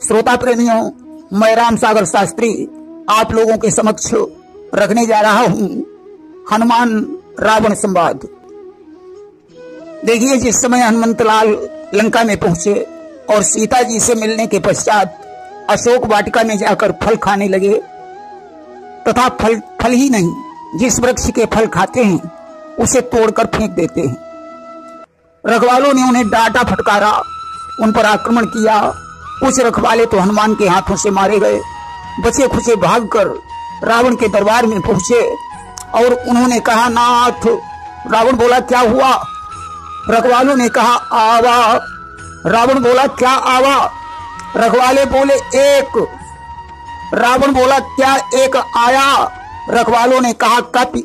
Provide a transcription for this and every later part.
श्रोता प्रेमियों, मैं राम सागर शास्त्री आप लोगों के समक्ष रखने जा रहा हूं हनुमान रावण संवाद। देखिए, जिस समय हनुमंत लाल लंका में पहुंचे और सीता जी से मिलने के पश्चात अशोक वाटिका में जाकर फल खाने लगे तथा फल ही नहीं, जिस वृक्ष के फल खाते हैं उसे तोड़कर फेंक देते हैं। रखवालों ने उन्हें डांटा फटकारा, उन पर आक्रमण किया। कुछ रखवाले तो हनुमान के हाथों से मारे गए। बचे खुचे भागकर रावण के दरबार में पहुंचे और उन्होंने कहा, नाथ। रावण बोला, क्या हुआ? रखवालों ने कहा, आवा। रावण बोला, क्या आवा? रखवाले बोले, एक। रावण बोला, क्या एक आया? रखवालों ने कहा, कपि।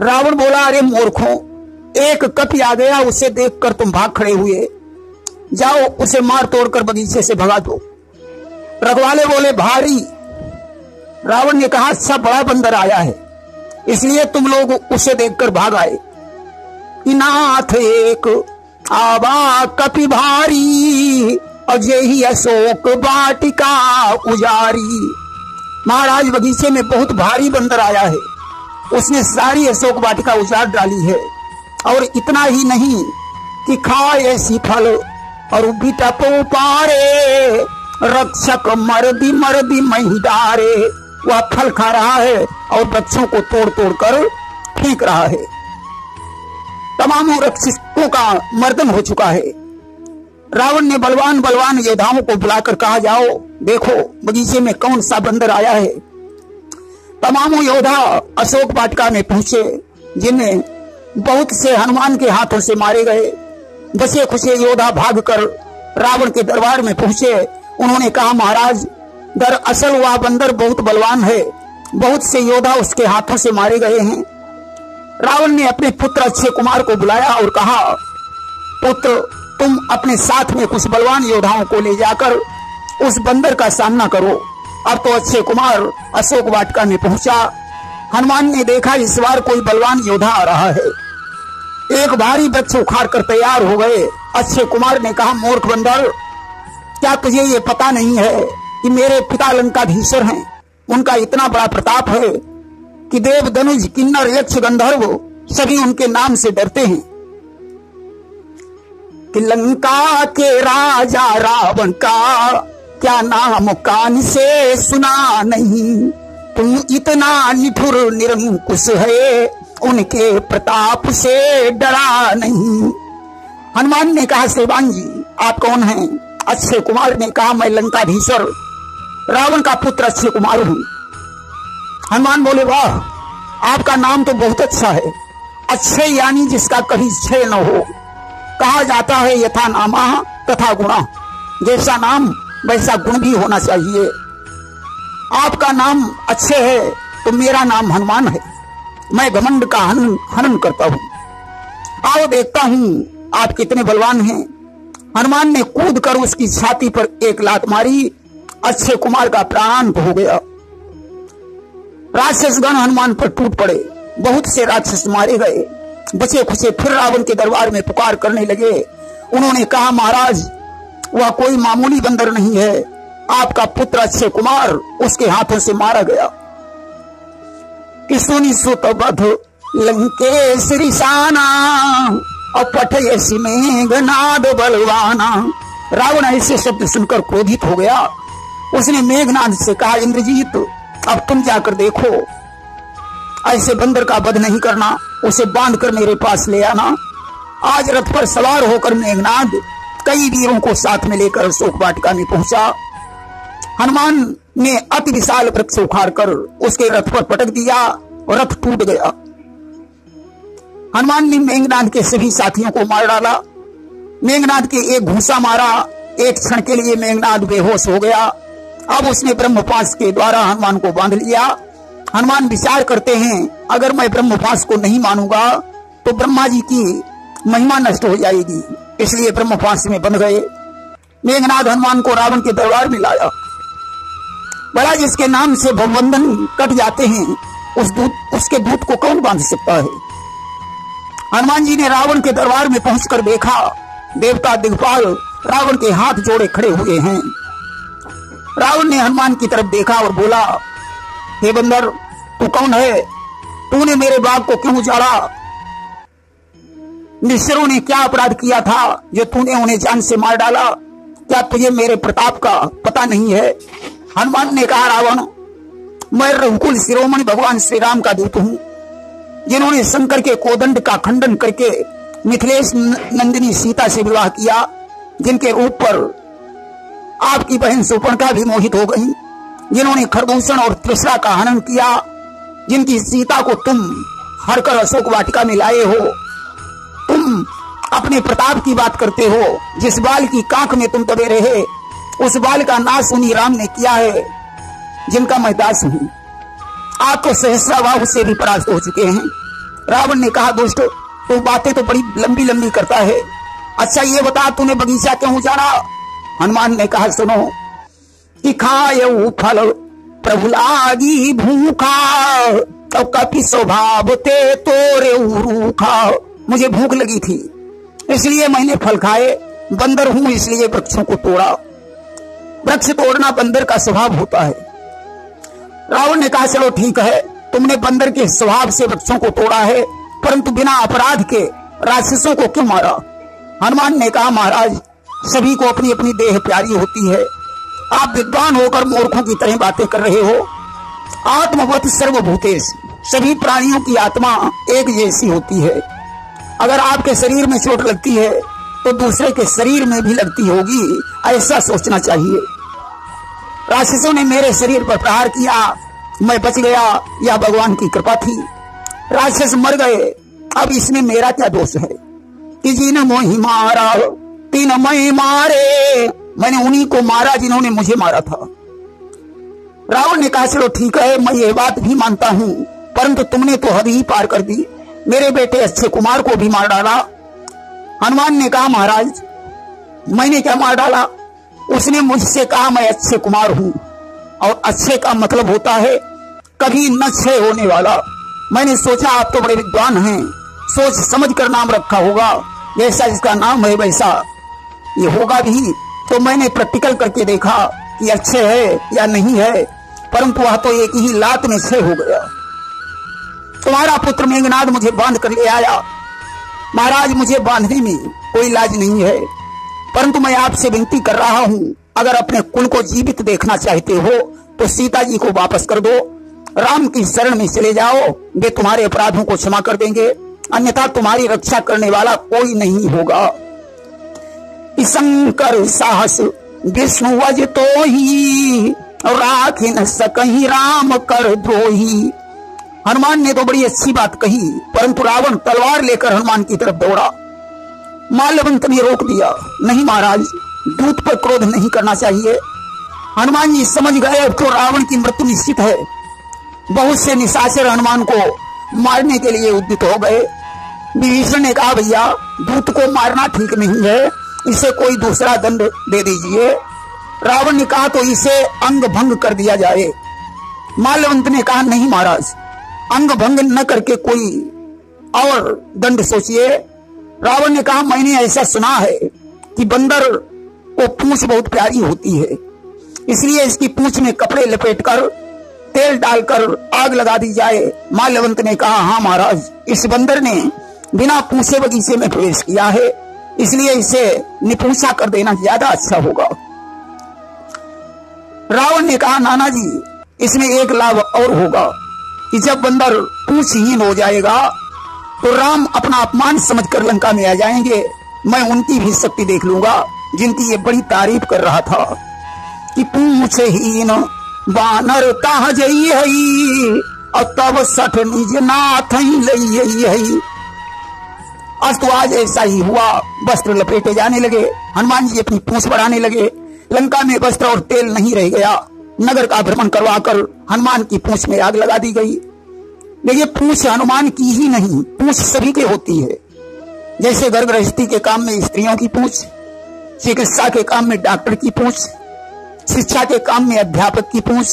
रावण बोला, अरे मूर्खों, एक कपि आ गया, उसे देखकर तुम भाग खड़े हुए। जाओ, उसे मार तोड़कर बगीचे से भगा दो। रखवाले बोले, भारी। रावण ने कहा, अच्छा, बड़ा बंदर आया है, इसलिए तुम लोग उसे देखकर भाग आए। नाथ एक आवा कपि भारी, अजय ही अशोक वाटिका उजारी। महाराज, बगीचे में बहुत भारी बंदर आया है, उसने सारी अशोक वाटिका उजाड़ डाली है। और इतना ही नहीं कि खाए ऐसी फल और बिटपो पारे, रक्षक मर्दी मर्दी मही डारे। वह फल खा रहा है और वृक्षों को तोड़ तोड़ कर फेंक रहा है। तमाम रक्षकों का मर्दन हो चुका है। रावण ने बलवान बलवान योद्धाओं को बुलाकर कहा, जाओ देखो बगीचे में कौन सा बंदर आया है। तमाम योद्धा अशोक वाटिका में पहुंचे, जिनमें बहुत से हनुमान के हाथों से मारे गए। बचे खुचे योद्धा भागकर रावण के दरबार में पहुंचे। उन्होंने कहा, महाराज, दरअसल वह बंदर बहुत बलवान है, बहुत से योद्धा उसके हाथों से मारे गए हैं। रावण ने अपने पुत्र अक्षय कुमार को बुलाया और कहा, पुत्र, तुम अपने साथ में कुछ बलवान योद्धाओं को ले जाकर उस बंदर का सामना करो। अब तो अक्षय कुमार अशोक वाटिका में पहुंचा। हनुमान ने देखा इस बार कोई बलवान योद्धा आ रहा है। एक भारी वृक्ष उखाड़ कर तैयार हो गए। अक्षय कुमार ने कहा, मूर्ख बंदर, क्या तुझे ये पता नहीं है कि मेरे पिता लंकाधीशर हैं? उनका इतना बड़ा प्रताप है कि देव, धनुष, किन्नर, यक्ष, गंधर्व सभी उनके नाम से डरते हैं। कि लंका के राजा रावण का क्या नाम कान से सुना नहीं, तुम इतना निठुर निरंकुश है, उनके प्रताप से डरा नहीं। हनुमान ने कहा, सेवान जी, आप कौन हैं? अक्षय कुमार ने कहा, मैं लंकाधीशर रावण का पुत्र अक्षय कुमार हूं। हनुमान बोले, वाह, आपका नाम तो बहुत अच्छा है। अक्षय यानी जिसका कभी क्षय न हो। कहा जाता है, यथा नामा तथा गुणा, जैसा नाम वैसा गुण भी होना चाहिए। आपका नाम अक्षय है तो मेरा नाम हनुमान है। मैं घमंड का हनन करता हूं। आओ देखता हूं आप कितने बलवान हैं। हनुमान ने कूद कर उसकी छाती पर एक लात मारी। अक्षय कुमार का प्राणांत हो गया। राक्षसगण हनुमान पर टूट पड़े। बहुत से राक्षस मारे गए। बचे खुचे फिर रावण के दरबार में पुकार करने लगे। उन्होंने कहा, महाराज, वह कोई मामूली बंदर नहीं है, आपका पुत्र अक्षय कुमार उसके हाथों से मारा गया। कि सुनि सुत बध लंकेश्वरी साना, और पठयसि मेघनाद बलवाना। रावण ऐसे शब्द सुनकर क्रोधित हो गया। उसने मेघनाद से कहा, इंद्रजीत, अब तुम जाकर देखो, ऐसे बंदर का वध नहीं करना, उसे बांधकर मेरे पास ले आना। आज रथ पर सवार होकर मेघनाद कई वीरों को साथ में लेकर अशोक वाटिका में पहुंचा। हनुमान ने अति विशाल वृक्ष उखाड़कर उसके रथ पर पटक दिया और रथ टूट गया। हनुमान ने मेघनाद के सभी साथियों को मार डाला। मेघनाद के एक घूंसा मारा। एक क्षण के लिए मेघनाद बेहोश हो गया। अब उसने ब्रह्मपाश के द्वारा हनुमान को बांध लिया। हनुमान विचार करते हैं, अगर मैं ब्रह्मपाश को नहीं मानूंगा तो ब्रह्मा जी की महिमा नष्ट हो जाएगी, इसलिए ब्रह्मपाश में बंध गए। मेघनाद हनुमान को रावण के दरबार में लाया। बड़ा जिसके नाम से भवबंधन कट जाते हैं, उसके दूत को कौन बांध सकता है? हनुमान जी ने रावण के दरबार में पहुंचकर देखा, देवता दिग्पाल रावण के हाथ जोड़े खड़े हुए हैं। रावण ने हनुमान की तरफ देखा और बोला, हे बंदर, तू कौन है? तूने मेरे बाग को क्यों उजाड़ा? निश्चरों ने क्या अपराध किया था जो तूने उन्हें जान से मार डाला? क्या तुझे मेरे प्रताप का पता नहीं है? हनुमान ने कहा, रावण, मैं रघुकुल शिरोमणि भगवान श्री राम का दूत हूं, जिन्होंने शंकर के कोदंड का खंडन करके मिथिलेश नंदिनी सीता से विवाह किया, जिनके रूप पर आपकी बहन शूर्पणखा भी मोहित हो गई, जिन्होंने खरदूषण और त्रिशरा का हनन किया, जिनकी सीता को तुम हरकर अशोक वाटिका में लाए हो। तुम अपने प्रताप की बात करते हो। जिस बाल की कांख में तुम दबे रहे, उस बाल का नाश उन्हीं राम ने किया है, जिनका मैं दास हूं। आप तो सहस्राबाहु से भी परास्त हो चुके हैं। रावण ने कहा, दुष्ट, तू बातें तो बड़ी लंबी लंबी करता है। अच्छा ये बता, तूने बगीचा क्यों उजाड़ा? हनुमान ने कहा, सुनो, कि खायऊ फल प्रभु लागी भूखा, तो कपि स्वभाव ते तोरे रूखा। मुझे भूख लगी थी, इसलिए मैंने फल खाए। बंदर हूं, इसलिए वृक्षों को तोड़ा। वृक्ष तोड़ना बंदर का स्वभाव होता है। रावण ने कहा, चलो ठीक है, तुमने बंदर के स्वभाव से वृक्षों को तोड़ा है, परंतु बिना अपराध के राक्षसों को क्यों मारा? हनुमान ने कहा, महाराज, सभी को अपनी अपनी देह प्यारी होती है। आप विद्वान होकर मूर्खों की तरह बातें कर रहे हो। आत्मवत् सर्वभूतेष, सभी प्राणियों की आत्मा एक जैसी होती है। अगर आपके शरीर में चोट लगती है तो दूसरे के शरीर में भी लगती होगी, ऐसा सोचना चाहिए। राक्षसों ने मेरे शरीर पर प्रहार किया, मैं बच गया, यह भगवान की कृपा थी। राक्षस मर गए, अब इसमें मेरा क्या दोष है कि जिन मोहि मारा तीन मैं मारे? मैंने उन्हीं को मारा जिन्होंने मुझे मारा था। रावण ने कहा, चलो ठीक है, मैं ये बात भी मानता हूं, परंतु तुमने तो हद ही पार कर दी, मेरे बेटे अक्षय कुमार को भी मार डाला। हनुमान ने कहा, महाराज, मैंने क्या मार डाला? उसने मुझसे कहा मैं अक्षय कुमार हूं, और अक्षय का मतलब होता है कभी न क्षय होने वाला। मैंने सोचा आप तो बड़े विद्वान हैं, सोच समझ कर नाम रखा होगा, जैसा जिसका नाम है वैसा ये होगा भी। तो मैंने प्रैक्टिकल करके देखा कि अक्षय है या नहीं है, परंतु वह तो एक ही लात में क्षय हो गया। तुम्हारा पुत्र मेघनाद मुझे बांध कर ले आया। महाराज, मुझे बांधने में कोई लाज नहीं है, परंतु मैं आपसे विनती कर रहा हूं, अगर अपने कुल को जीवित देखना चाहते हो तो सीता जी को वापस कर दो, राम की शरण में चले जाओ, वे तुम्हारे अपराधों को क्षमा कर देंगे, अन्यथा तुम्हारी रक्षा करने वाला कोई नहीं होगा। शंकर साहस विष्णु वज तो ही, राख न सकहि राम कर द्रोही। हनुमान ने तो बड़ी अच्छी बात कही, परंतु रावण तलवार लेकर हनुमान की तरफ दौड़ा। माल्यवंत ने रोक दिया, नहीं महाराज, दूत पर क्रोध नहीं करना चाहिए। हनुमान जी समझ गए अब तो रावण की मृत्यु निश्चित है। बहुत से निशाचर हनुमान को मारने के लिए उद्यत हो गए। विभीषण ने कहा, भैया, दूत को मारना ठीक नहीं है, इसे कोई दूसरा दंड दे दीजिए। रावण ने कहा, तो इसे अंग भंग कर दिया जाए। माल्यवंत ने कहा, नहीं महाराज, अंग भंग न करके कोई और दंड सोचिए। रावण ने कहा, मैंने ऐसा सुना है कि बंदर को पूंछ बहुत प्यारी होती है, इसलिए इसकी पूंछ में कपड़े लपेटकर तेल डालकर आग लगा दी जाए। माल्यवंत ने कहा, हाँ महाराज, इस बंदर ने बिना पूछे बगीचे में प्रवेश किया है, इसलिए इसे निपूछा कर देना ज्यादा अच्छा होगा। रावण ने कहा, नाना जी, इसमें एक लाभ और होगा कि जब बंदर पूछहीन हो जाएगा तो राम अपना अपमान समझकर लंका में आ जाएंगे। मैं उनकी भी शक्ति देख लूंगा, जिनकी ये बड़ी तारीफ कर रहा था कि पूछहीन बानर ताह जई हई, और तब सठ निज नाथ लई हई। आज तो आज ऐसा ही हुआ, वस्त्र लपेटे जाने लगे, हनुमान जी अपनी पूंछ बढ़ाने लगे। लंका में वस्त्र और तेल नहीं रह गया। नगर का भ्रमण करवाकर हनुमान की पूंछ में आग लगा दी गई। देखिए, पूंछ हनुमान की ही नहीं, पूंछ सभी की होती है। जैसे घर गृहस्थी के काम में स्त्रियों की पूंछ, चिकित्सा के काम में डॉक्टर की पूंछ, शिक्षा के काम में अध्यापक की पूंछ,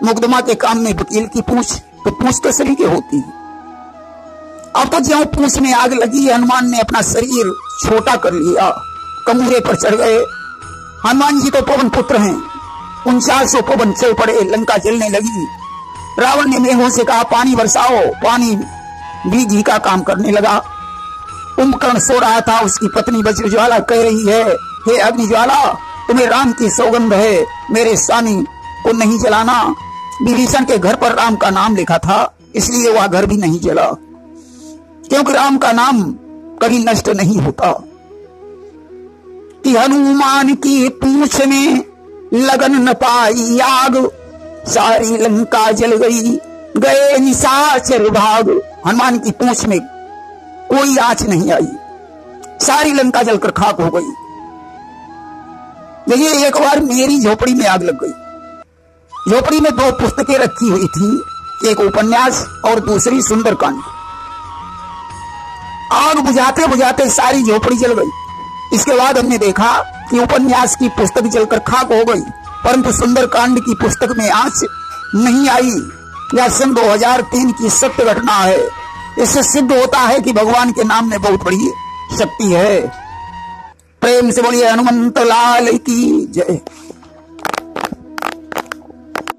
मुकदमा के काम में वकील की पूंछ, तो पूंछ तो सभी की होती है। अब तो ज्यों पूंछ में आग लगी, हनुमान ने अपना शरीर छोटा कर लिया, कमूरे पर चढ़ गए। हनुमान जी तो पवन पुत्र हैं, 4900 पवन चल पड़े, लंका जलने लगी। रावण ने मेघों से कहा पानी बरसाओ, पानी भी घी का काम करने लगा। कुंभकर्ण सो रहा था, उसकी पत्नी वज्रज्वाला कह रही है, हे अग्निज्वाला, तुम्हें राम की सौगंध है, मेरे स्वामी को नहीं जलाना। विभीषण के घर पर राम का नाम लिखा था, इसलिए वह घर भी नहीं जला, क्योंकि राम का नाम कभी नष्ट नहीं होता। कि हनुमान की पूंछ में लगन न पाई आग, सारी लंका जल गई, गए निशाचर भाग। हनुमान की पूंछ में कोई आंच नहीं आई, सारी लंका जलकर खाक हो गई। देखिए, एक बार मेरी झोपड़ी में आग लग गई। झोपड़ी में 2 पुस्तकें रखी हुई थी, एक उपन्यास और दूसरी सुंदरकांड। आग बुझाते बुझाते सारी झोपड़ी जल गई। इसके बाद हमने देखा कि उपन्यास की पुस्तक जलकर खाक हो गई, परंतु सुंदरकांड की पुस्तक में आंच नहीं आई। यह सन 2003 की सत्य घटना है। इससे सिद्ध होता है कि भगवान के नाम में बहुत बड़ी शक्ति है। प्रेम से बोलिए हनुमंत लाल की जय।